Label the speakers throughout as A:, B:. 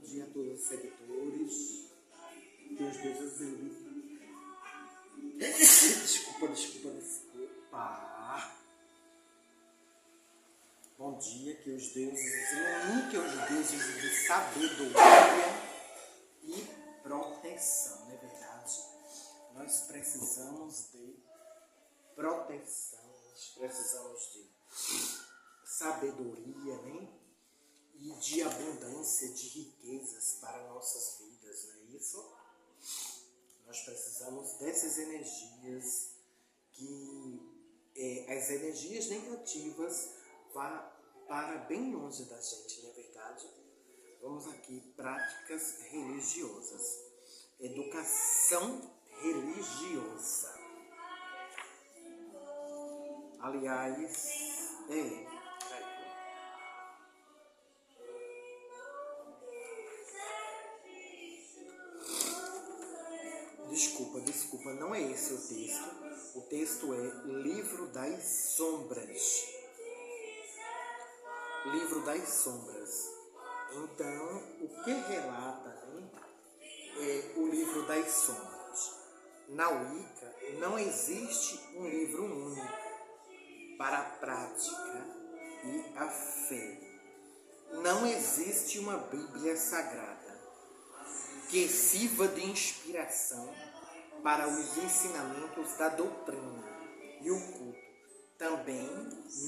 A: dia a todos os seguidores. Deus abençoe. Desculpa. Bom dia, que os deuses de sabedoria e proteção, não é verdade? Nós precisamos de proteção, nós precisamos de sabedoria, né? E de abundância, de riquezas para nossas vidas, não é isso? Nós precisamos dessas energias, que as energias negativas vá para bem longe da gente, não é verdade? Vamos aqui, práticas religiosas. Educação religiosa. Aliás, Desculpa, não é esse o texto. O texto é Livro das Sombras. Livro das Sombras. Então, o que relata, né, é o Livro das Sombras. Na Wicca não existe um livro único para a prática e a fé. Não existe uma Bíblia Sagrada que sirva de inspiração para os ensinamentos da doutrina e o culto. Também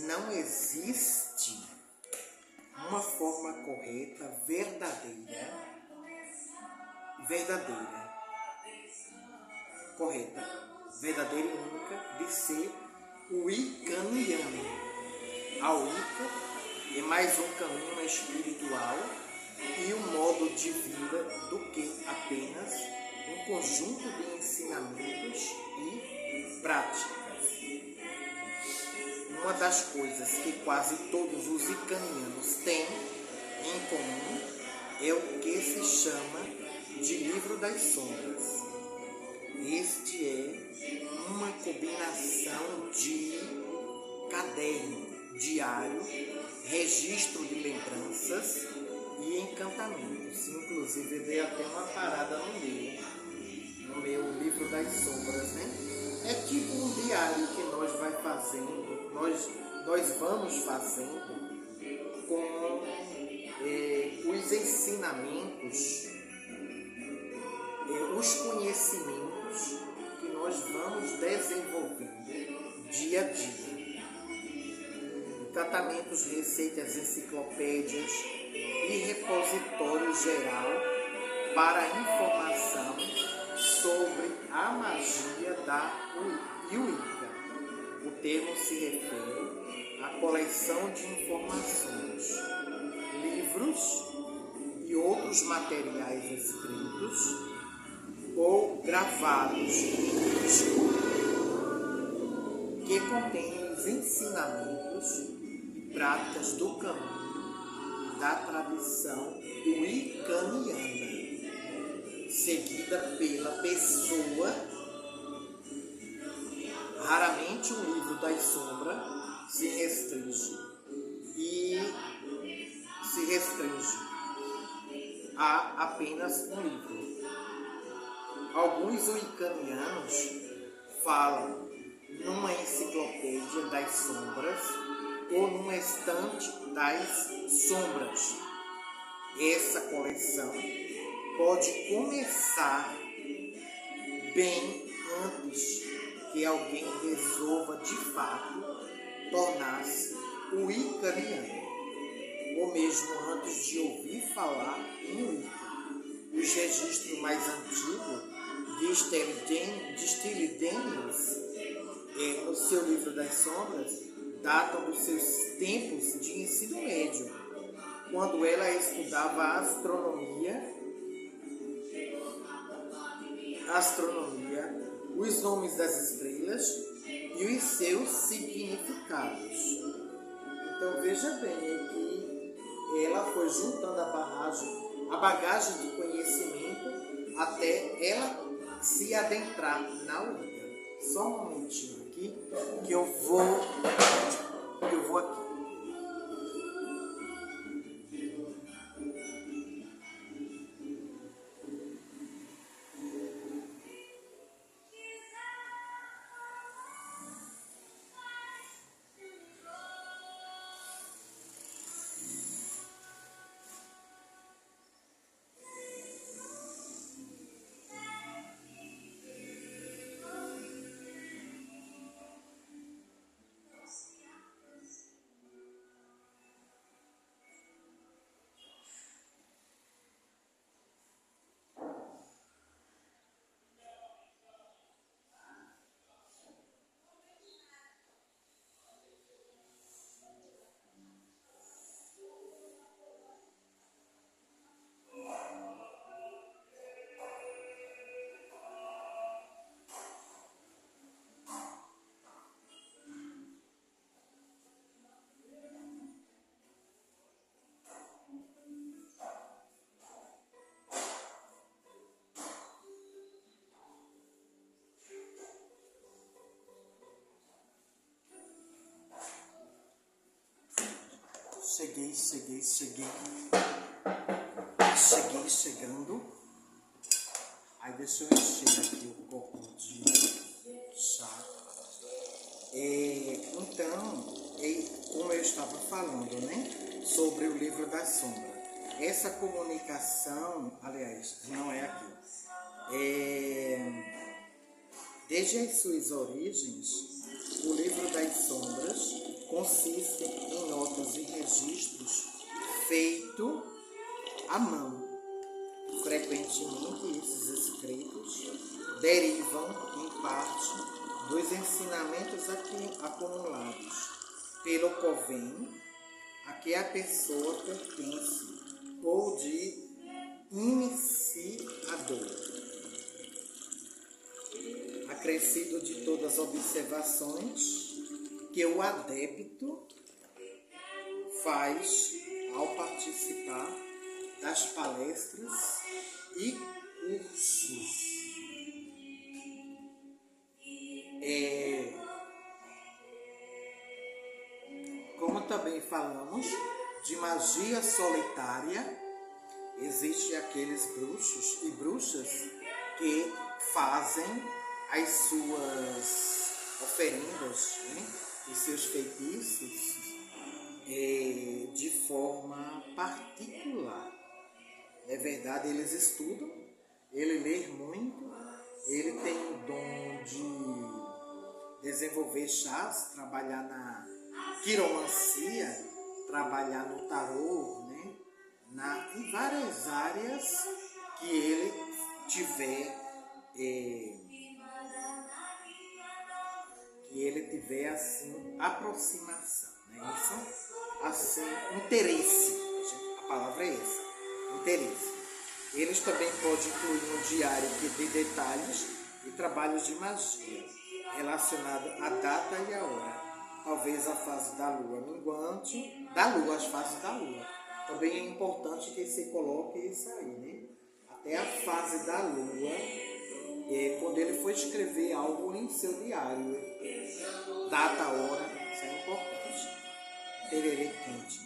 A: não existe uma forma correta, verdadeira e única de ser wiccaniano. A Wicca é mais um caminho espiritual e um modo de vida do que apenas um conjunto de ensinamentos e práticas. Uma das coisas que quase todos os wiccanianos têm em comum é o que se chama de Livro das Sombras. Este é uma combinação de caderno diário, registro de lembranças e encantamentos. Inclusive, eu dei até uma parada no meu Livro das Sombras, né? É tipo um diário que nós vamos fazendo com os ensinamentos, os conhecimentos que nós vamos desenvolvendo dia a dia. Tratamentos, receitas, enciclopédias e repositório geral para informação sobre a magia da Wicca. O termo se refere à coleção de informações, livros e outros materiais escritos ou gravados que contêm os ensinamentos e práticas do caminho da tradição wiccaniana, seguida pela pessoa. Raramente um livro das sombras se restringe a apenas um livro. Alguns wiccanianos falam numa enciclopédia das sombras ou num estante das sombras. Essa coleção pode começar bem antes que alguém resolva de fato tornar-se wiccaniano, ou mesmo antes de ouvir falar em Wicca. Os registros mais antigos de Steele Daniels, no seu Livro das Sombras, datam dos seus tempos de ensino médio, quando ela estudava astronomia, os nomes das estrelas e os seus significados. Então veja bem que ela foi juntando a bagagem de conhecimento até ela se adentrar na Wicca. Só um momentinho aqui que eu vou aqui. Cheguei chegando. Aí deixa eu encher aqui o copo de chá. Então, como eu estava falando, né? Sobre o livro da sombra. Essa comunicação, aliás, não é aqui. Desde as suas origens, o livro das sombras consiste em notas e registros feitos à mão. Frequentemente, esses escritos derivam, em parte, dos ensinamentos acumulados pelo coven a que a pessoa pertence ou de iniciador. Acrescido de todas as observações que o adepto faz ao participar das palestras e cursos. Como também falamos de magia solitária, existem aqueles bruxos e bruxas que fazem as suas oferendas, né, e seus feitiços de forma particular. É verdade, eles estudam, ele lê muito, ele tem o dom de desenvolver chás, trabalhar na quiromancia, trabalhar no tarô, né, em várias áreas que ele tiver assim aproximação, né? Isso, assim, interesse. A palavra é essa, interesse. Eles também podem incluir um diário de detalhes e trabalhos de magia relacionado à data e à hora. Talvez a fase da lua minguante, as fases da lua. Também é importante que se coloque isso aí, né? Até a fase da lua, quando ele for escrever algo em seu diário, data, hora, isso é importante. Tererê quente.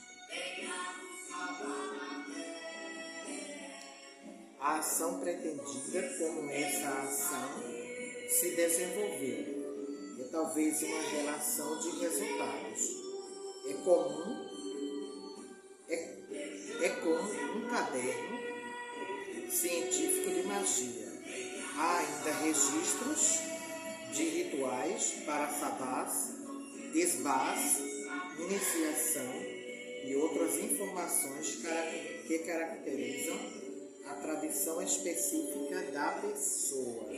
A: A ação pretendida, como essa ação se desenvolveu, é talvez uma relação de resultados. É como um caderno científico de magia. Há ainda registros de rituais para sabás, esbás, iniciação e outras informações que caracterizam a tradição específica da pessoa.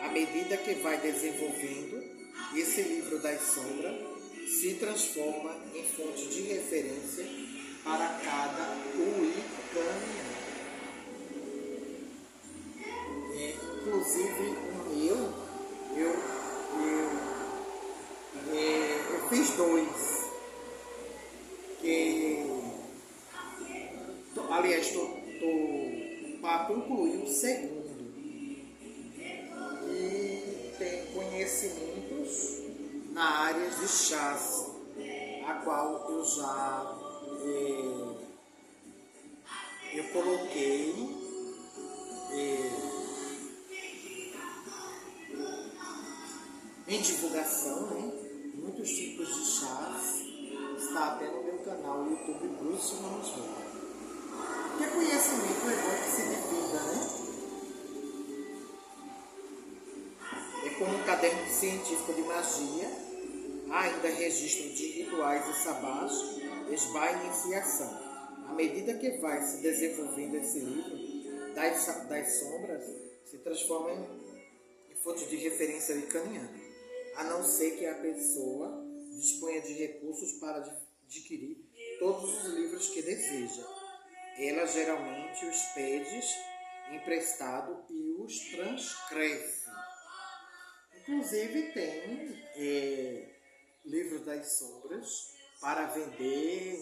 A: À medida que vai desenvolvendo, esse livro das sombras se transforma em fonte de referência para cada Wiccan. Inclusive o meu, eu fiz dois. Aliás, estou para concluir o segundo. E tem conhecimentos na área de chás, a qual eu já coloquei em divulgação, né? Muitos tipos de chás. Está até no meu canal no YouTube, Bruce Vamos Ver. Porque conhecimento é bom que se divida, né? É como um caderno científico de magia, há ainda registro de rituais e sabás, esbá e iniciação. À medida que vai se desenvolvendo esse livro, das sombras, se transforma em fonte de referência wiccaniana, a não ser que a pessoa disponha de recursos para adquirir todos os livros que deseja. Ela geralmente os pede emprestado e os transcreve. Inclusive tem livros das sombras para vender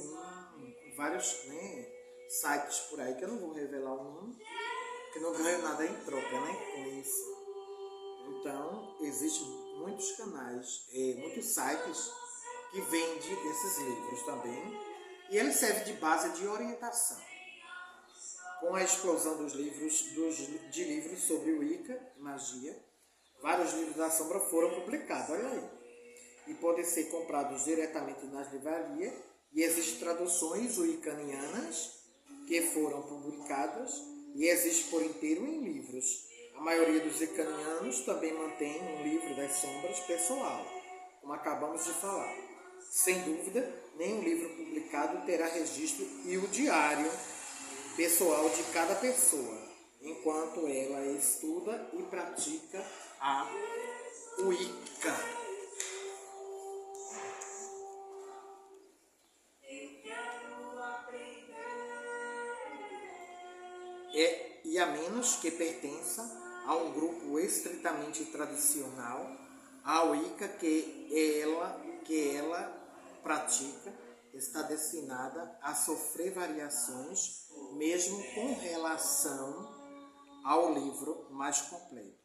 A: em vários, né, sites por aí, que eu não vou revelar o nome, que não ganho nada em troca, né, com isso. Então, existem muitos canais, muitos sites que vende esses livros também, e ele serve de base de orientação. Com a explosão dos livros, de livros sobre Wicca, magia, vários livros da sombra foram publicados, olha aí. E podem ser comprados diretamente nas livrarias, e existem traduções wiccanianas que foram publicadas e existem por inteiro em livros. A maioria dos wiccanianos também mantém um livro das sombras pessoal, como acabamos de falar. Sem dúvida, nenhum livro publicado terá registro e o diário pessoal de cada pessoa, enquanto ela estuda e pratica a Wicca. E a menos que pertença a um grupo estritamente tradicional, a Wicca que ela pratica está destinada a sofrer variações, mesmo com relação ao livro mais completo.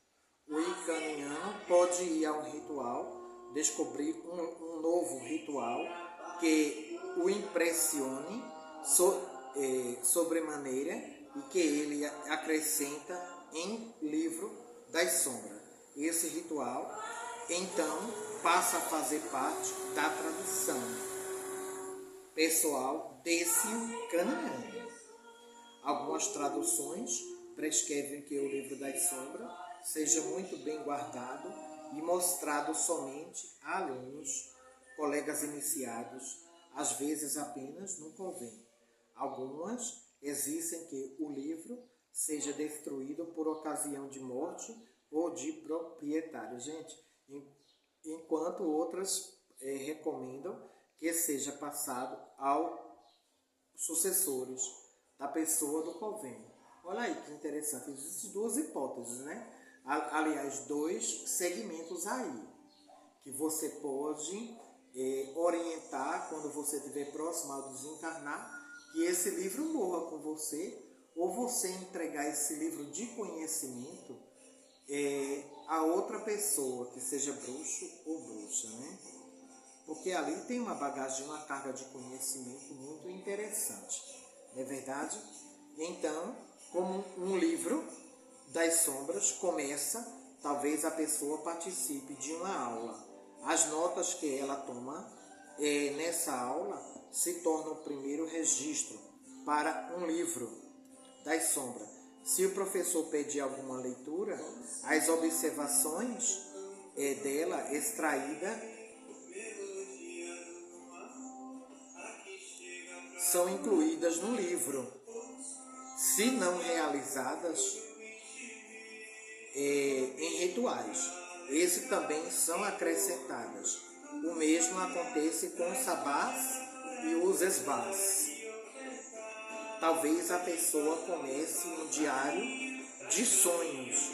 A: O wiccaniano pode ir a um ritual, descobrir um novo ritual que o impressione sobremaneira e que ele acrescenta em livro das sombras. Esse ritual, então, passa a fazer parte da tradição pessoal desse wiccaniano. Algumas traduções prescrevem que o livro das sombras seja muito bem guardado e mostrado somente a alunos, colegas iniciados, às vezes apenas no convento. Algumas exigem que o livro seja destruído por ocasião de morte ou de proprietário. Gente, enquanto outras recomendam que seja passado aos sucessores da pessoa do convênio. Olha aí que interessante, existem duas hipóteses, né? Aliás, dois segmentos aí, que você pode orientar quando você estiver próximo ao desencarnar, que esse livro morra com você, ou você entregar esse livro de conhecimento a outra pessoa, que seja bruxo ou bruxa, né? Porque ali tem uma bagagem, uma carga de conhecimento muito interessante, não é verdade? Então, como um livro das sombras começa, talvez a pessoa participe de uma aula. As notas que ela toma nessa aula se tornam o primeiro registro para um livro das sombras. Se o professor pedir alguma leitura, as observações dela extraídas são incluídas no livro. Se não realizadas em rituais, esses também são acrescentadas. O mesmo acontece com os sabás e os esbás. Talvez a pessoa comece um diário de sonhos,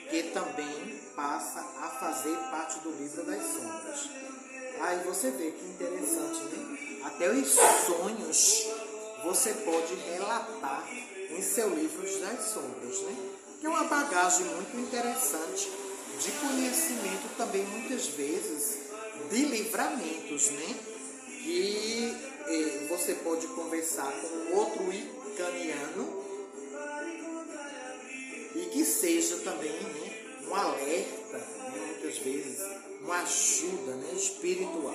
A: que também passa a fazer parte do livro das sombras. Aí você vê que interessante, né? Até os sonhos você pode relatar em seu livro das sombras, né? Que é uma bagagem muito interessante de conhecimento também, muitas vezes, de livramentos, né? Que você pode conversar com outro wiccaniano e que seja também, né, um alerta, né, muitas vezes, uma ajuda, né, espiritual.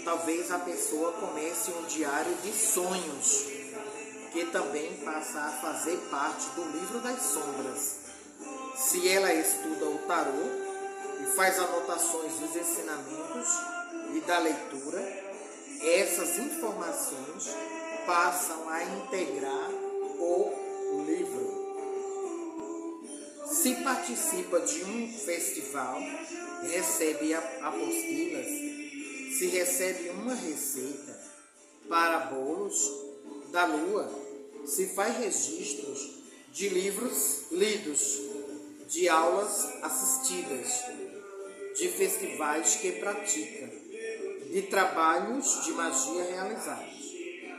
A: Talvez a pessoa comece um diário de sonhos, que também passa a fazer parte do livro das sombras. Se ela estuda o tarô e faz anotações dos ensinamentos e da leitura, essas informações passam a integrar o livro. Se participa de um festival, recebe apostilas, se recebe uma receita para bolos da lua, se faz registros de livros lidos, de aulas assistidas, de festivais que pratica, de trabalhos de magia realizados,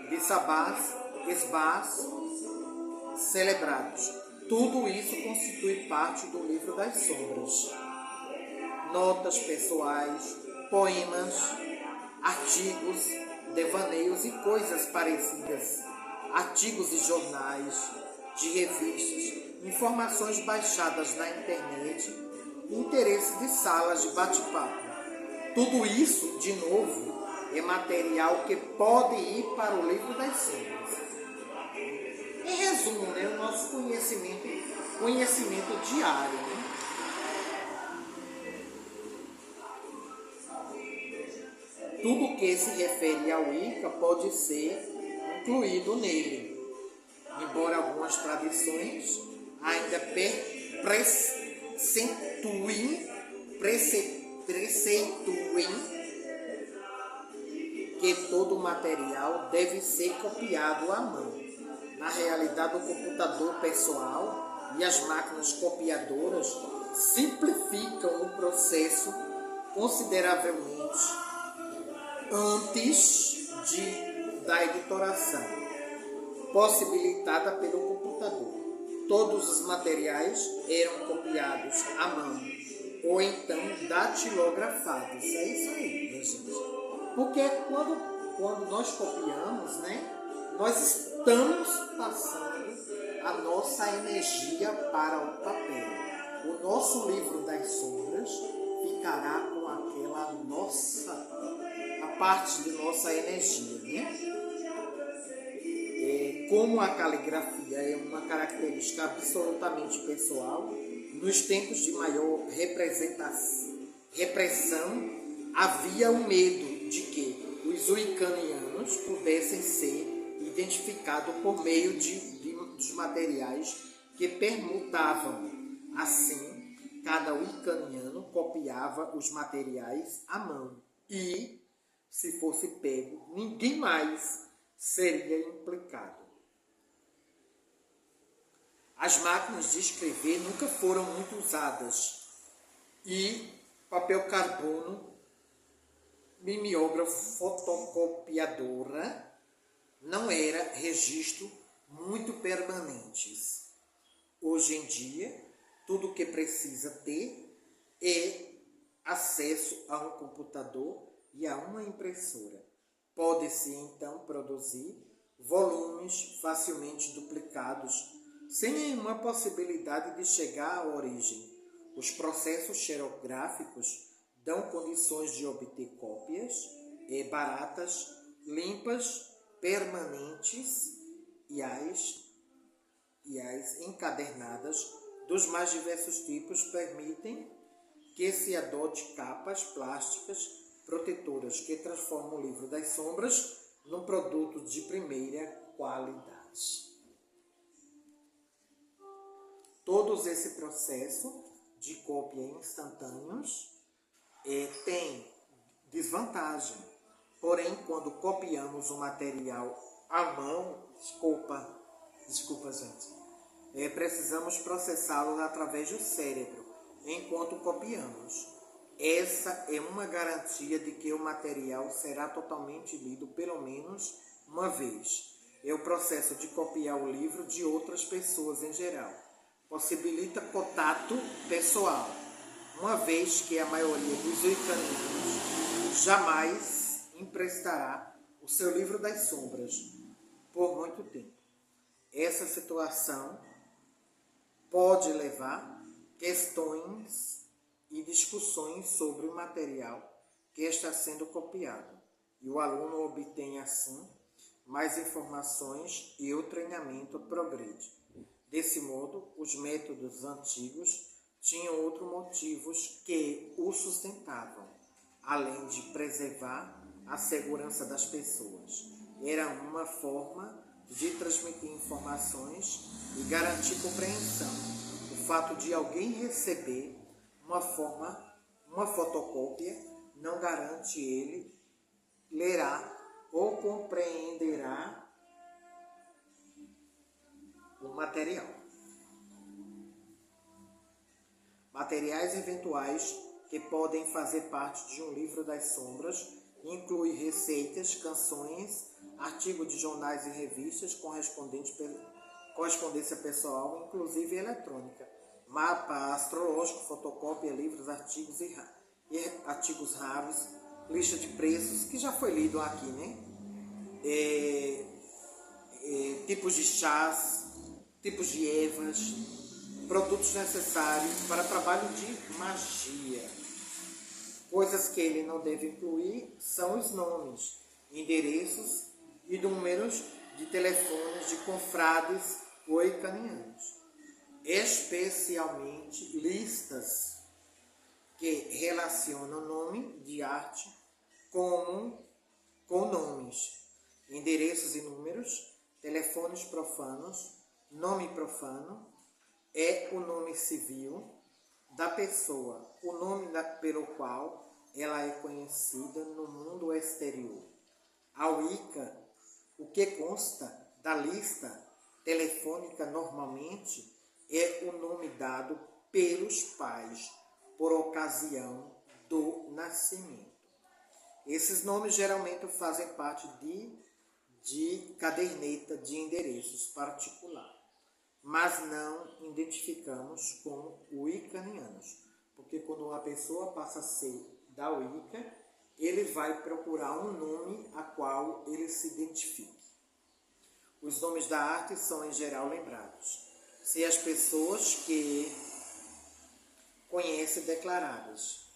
A: de sabás, esbás celebrados. Tudo isso constitui parte do livro das sombras. Notas pessoais, poemas, artigos, devaneios e coisas parecidas, artigos de jornais, de revistas, informações baixadas na internet, interesse de salas de bate-papo. Tudo isso, de novo, é material que pode ir para o livro das sombras. Em resumo, né, o nosso conhecimento diário. Né? Tudo que se refere ao Wicca pode ser incluído nele, embora algumas tradições ainda preceituem que todo o material deve ser copiado à mão. Na realidade, o computador pessoal e as máquinas copiadoras simplificam o processo consideravelmente antes da editoração, possibilitada pelo computador. Todos os materiais eram copiados à mão ou então datilografados. É isso aí, minha gente. Porque quando nós copiamos, né, nós estamos passando a nossa energia para o papel. O nosso livro das sombras ficará com aquela a parte de nossa energia, né? Como a caligrafia é uma característica absolutamente pessoal, nos tempos de maior repressão, havia o medo de que os wiccanianos pudessem ser identificados por meio dos materiais que permutavam. Assim, cada wiccaniano copiava os materiais à mão e, se fosse pego, ninguém mais seria implicado. As máquinas de escrever nunca foram muito usadas e papel carbono, mimeógrafo, fotocopiadora não era registro muito permanentes. Hoje em dia, tudo o que precisa ter é acesso a um computador e a uma impressora. Pode-se então produzir volumes facilmente duplicados, sem nenhuma possibilidade de chegar à origem. Os processos xerográficos dão condições de obter cópias baratas, limpas, permanentes e as encadernadas dos mais diversos tipos permitem que se adote capas plásticas protetoras que transformam o livro das sombras num produto de primeira qualidade. Todo esse processo de cópia instantâneos tem desvantagem. Porém, quando copiamos o material à mão, desculpa gente, precisamos processá-lo através do cérebro, enquanto copiamos. Essa é uma garantia de que o material será totalmente lido pelo menos uma vez. É o processo de copiar o livro de outras pessoas em geral. Possibilita contato pessoal, uma vez que a maioria dos wiccanianos jamais emprestará o seu livro das sombras por muito tempo. Essa situação pode levar questões e discussões sobre o material que está sendo copiado, e o aluno obtém assim mais informações e o treinamento progride. Desse modo, os métodos antigos tinham outros motivos que o sustentavam, além de preservar a segurança das pessoas. Era uma forma de transmitir informações e garantir compreensão. O fato de alguém receber uma fotocópia não garante ele lerá ou compreenderá o material. Materiais eventuais que podem fazer parte de um livro das sombras incluem receitas, canções, artigos de jornais e revistas, correspondência pessoal, inclusive eletrônica, mapa astrológico, fotocópia, livros, artigos raros, lista de preços, que já foi lido aqui, né? Tipos de chás, tipos de ervas, produtos necessários para trabalho de magia. Coisas que ele não deve incluir são os nomes, endereços e números de telefones de confrades wicanianos, especialmente listas que relacionam nome de arte com nomes, endereços e números, telefones profanos, nome profano é o nome civil da pessoa, o nome pelo qual ela é conhecida no mundo exterior. A Wicca, o que consta da lista telefônica normalmente é o nome dado pelos pais por ocasião do nascimento. Esses nomes geralmente fazem parte de caderneta de endereços particular, mas não identificamos com wiccanianos, porque quando uma pessoa passa a ser da Wicca, ele vai procurar um nome a qual ele se identifique. Os nomes da arte são em geral lembrados, se as pessoas que conhecem declaradas.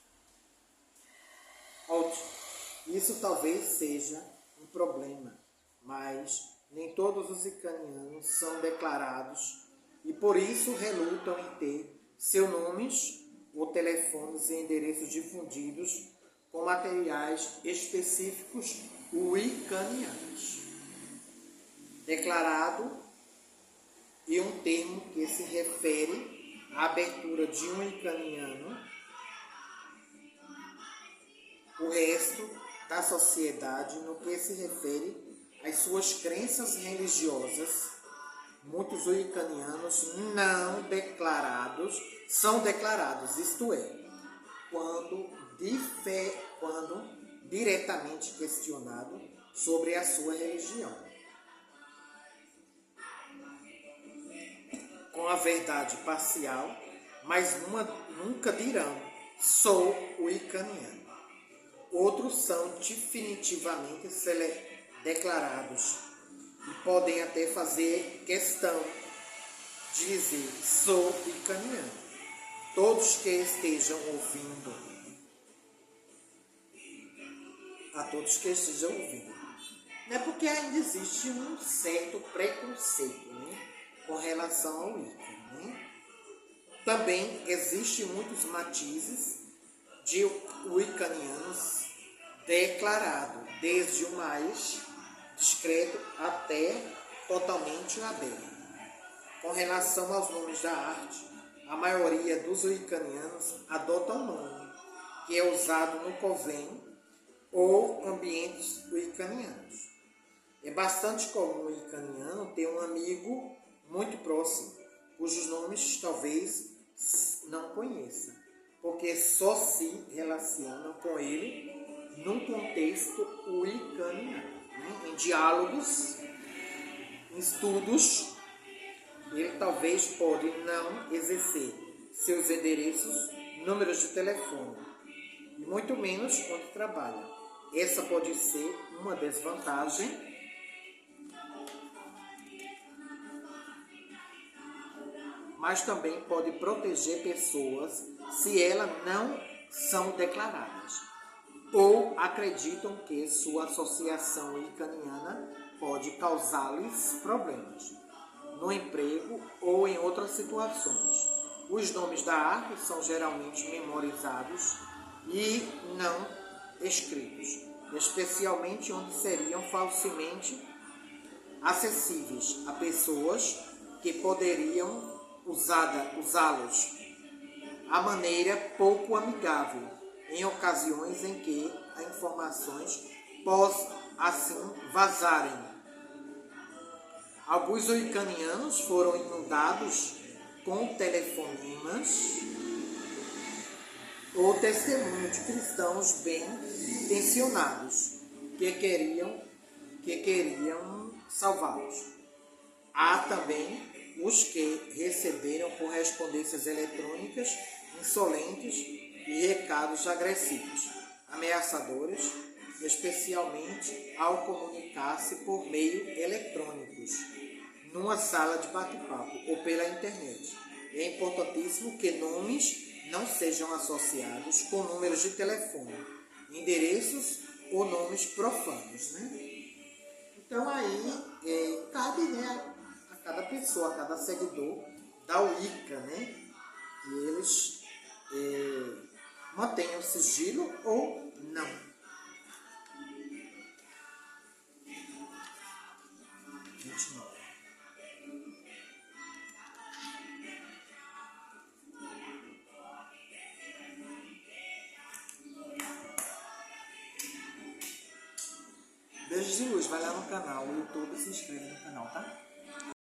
A: Isso talvez seja um problema, mas nem todos os wiccanianos são declarados e por isso relutam em ter seus nomes ou telefones e endereços difundidos com materiais específicos wiccanianos. Declarado é um termo que se refere à abertura de um wiccaniano. O resto da sociedade no que se refere às suas crenças religiosas. Muitos wiccanianos não declarados são declarados, isto é, quando diretamente questionado sobre a sua religião, com a verdade parcial, mas nunca dirão, sou wiccaniano. Outros são definitivamente declarados e podem até fazer questão de dizer, sou wiccaniano. Todos que estejam ouvindo, não é porque ainda existe um certo preconceito, né, com relação ao Wicca, né? Também existem muitos matizes de wiccanianos declarados, desde o mais discreto até totalmente aberto. Com relação aos nomes da arte, a maioria dos wiccanianos adota um nome que é usado no coven ou ambientes wiccanianos. É bastante comum o wiccaniano ter um amigo muito próximo, cujos nomes talvez não conheça, porque só se relacionam com ele num contexto wiccaniano, né? Em diálogos, em estudos, ele talvez pode não exercer seus endereços, números de telefone, e muito menos onde trabalha. Essa pode ser uma desvantagem, mas também pode proteger pessoas se elas não são declaradas ou acreditam que sua associação wiccaniana pode causar-lhes problemas no emprego ou em outras situações. Os nomes da arte são geralmente memorizados e não escritos, especialmente onde seriam facilmente acessíveis a pessoas que poderiam usá-los a maneira pouco amigável, em ocasiões em que as informações possam assim vazarem. Alguns wiccanianos foram inundados com telefonemas ou testemunhos de cristãos bem intencionados que queriam salvá-los. Há também os que receberam correspondências eletrônicas insolentes e recados agressivos. ameaçadores, especialmente ao comunicar-se por meio eletrônicos, numa sala de bate-papo ou pela internet. É importantíssimo que nomes não sejam associados com números de telefone, endereços ou nomes profanos, né? Então aí cabe, né, a cada pessoa, a cada seguidor da Wicca, né, que eles mantenham sigilo ou não. Beijos de luz, vai lá no canal, no YouTube, se inscreve no canal, tá?